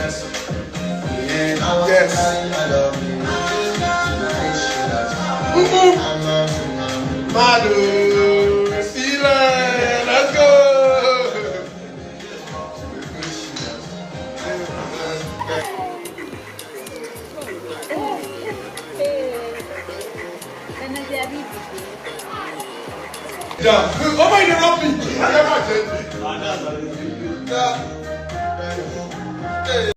Yes. Madu, Sealand, let's go. Yeah. Oh my God, I got my